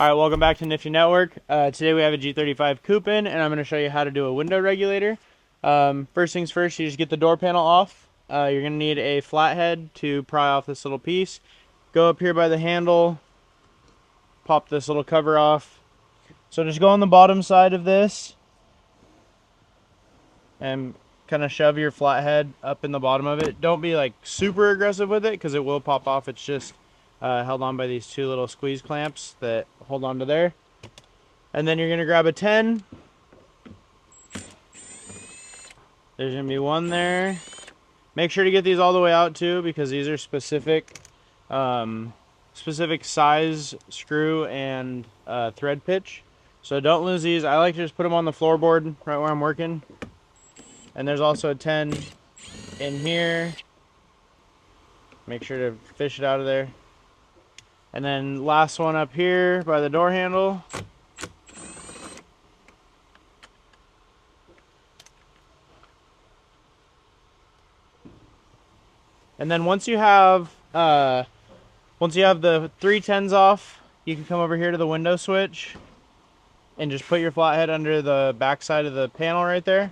Alright, welcome back to Nifty Network. Today we have a G35 coupe in, and I'm going to show you how to do a window regulator. First things first, you just get the door panel off. You're going to need a flathead to pry off this little piece. Go up here by the handle, pop this little cover off. So just go on the bottom side of this and kind of shove your flathead up in the bottom of it. Don't be like super aggressive with it because it will pop off. It's just held on by these two little squeeze clamps that hold on to there. And then you're going to grab a 10. There's going to be one there. Make sure to get these all the way out too, because these are specific size screw and thread pitch. So don't lose these. I like to just put them on the floorboard right where I'm working. And there's also a 10 in here. Make sure to fish it out of there. And then last one up here by the door handle. And then once you have the 3 10s off, you can come over here to the window switch and just put your flathead under the back side of the panel right there.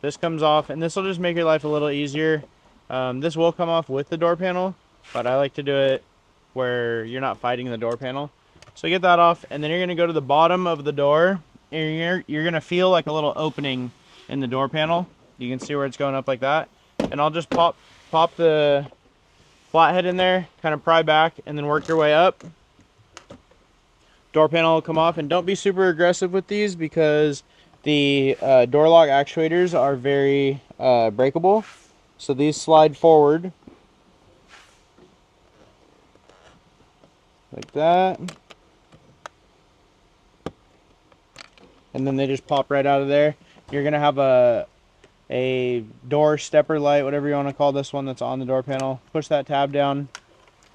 This comes off, and this will just make your life a little easier. This will come off with the door panel, but I like to do it where you're not fighting the door panel. So get that off, and then you're going to go to the bottom of the door, and you're going to feel like a little opening in the door panel. You can see where it's going up like that. And I'll just pop the flathead in there, kind of pry back, and then work your way up. Door panel will come off, and don't be super aggressive with these because the door lock actuators are very breakable. So these slide forward like that, and then they just pop right out of there. You're gonna have a door stepper light, whatever you want to call this one, that's on the door panel. Push that tab down,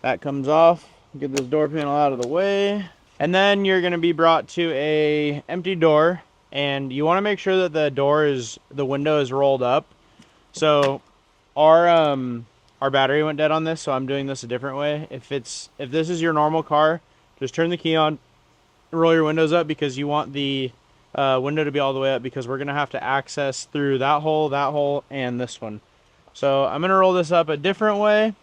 that comes off. Get this door panel out of the way, and then you're going to be brought to a empty door, and you want to make sure that the window is rolled up. So our battery went dead on this, so I'm doing this a different way. If this is your normal car, just turn the key on, roll your windows up, because you want the window to be all the way up, because we're gonna have to access through that hole, and this one. So I'm gonna roll this up a different way,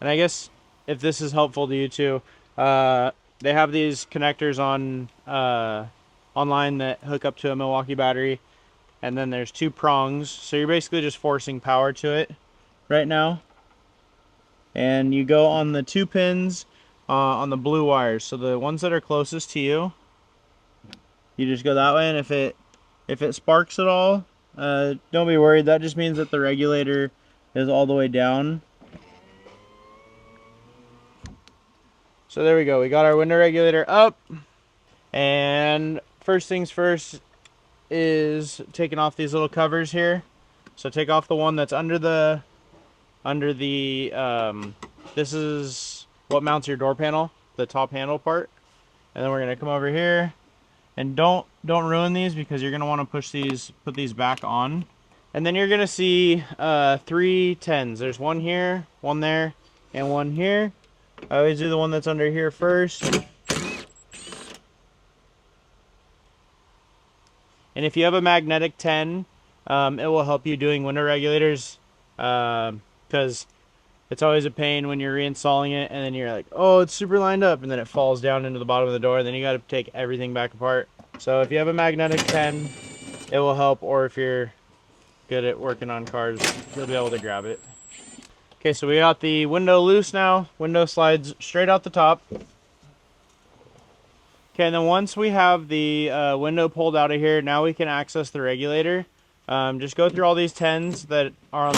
and I guess if this is helpful to you too, they have these connectors on online that hook up to a Milwaukee battery, and then there's 2 prongs, so you're basically just forcing power to it right now. And you go on the 2 pins on the blue wires, so the ones that are closest to you. You just go that way, and if it sparks at all, don't be worried. That just means that the regulator is all the way down. So there we go. We got our window regulator up. And first things first is taking off these little covers here. So take off the one that's under the this is what mounts your door panel, the top handle part. And then we're gonna come over here. And don't ruin these, because you're going to want to put these back on. And then you're going to see 3 10s. There's one here, one there, and one here. I always do the one that's under here first. And if you have a magnetic 10, it will help you doing window regulators, because it's always a pain when you're reinstalling it and then you're like, oh, it's super lined up, and then it falls down into the bottom of the door, and then you got to take everything back apart. So if you have a magnetic 10, it will help, or if you're good at working on cars, you'll be able to grab it. Okay, so we got the window loose now. Window slides straight out the top. Okay, and then once we have the window pulled out of here, now we can access the regulator. Just go through all these 10s that are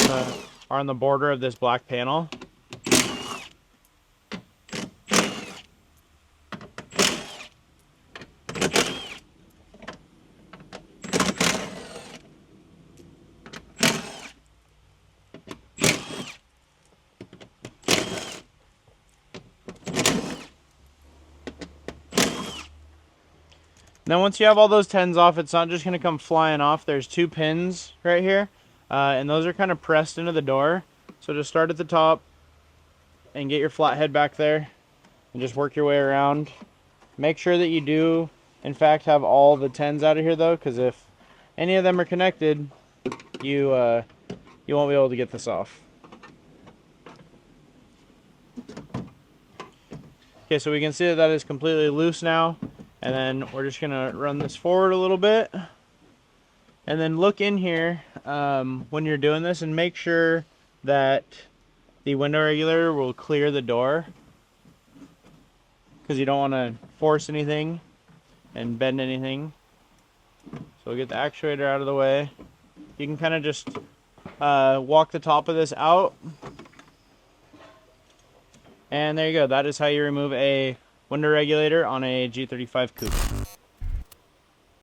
on the border of this black panel. Now once you have all those 10s off, it's not just going to come flying off. There's 2 pins right here, and those are kind of pressed into the door. So just start at the top and get your flathead back there and just work your way around. Make sure that you do, in fact, have all the 10s out of here though, because if any of them are connected, you won't be able to get this off. Okay, so we can see that that is completely loose now, and then we're just gonna run this forward a little bit, and then look in here when you're doing this and make sure that the window regulator will clear the door, because you don't want to force anything and bend anything. So we'll get the actuator out of the way. You can kind of just walk the top of this out, and there you go. That is how you remove a window regulator on a G35 coupe.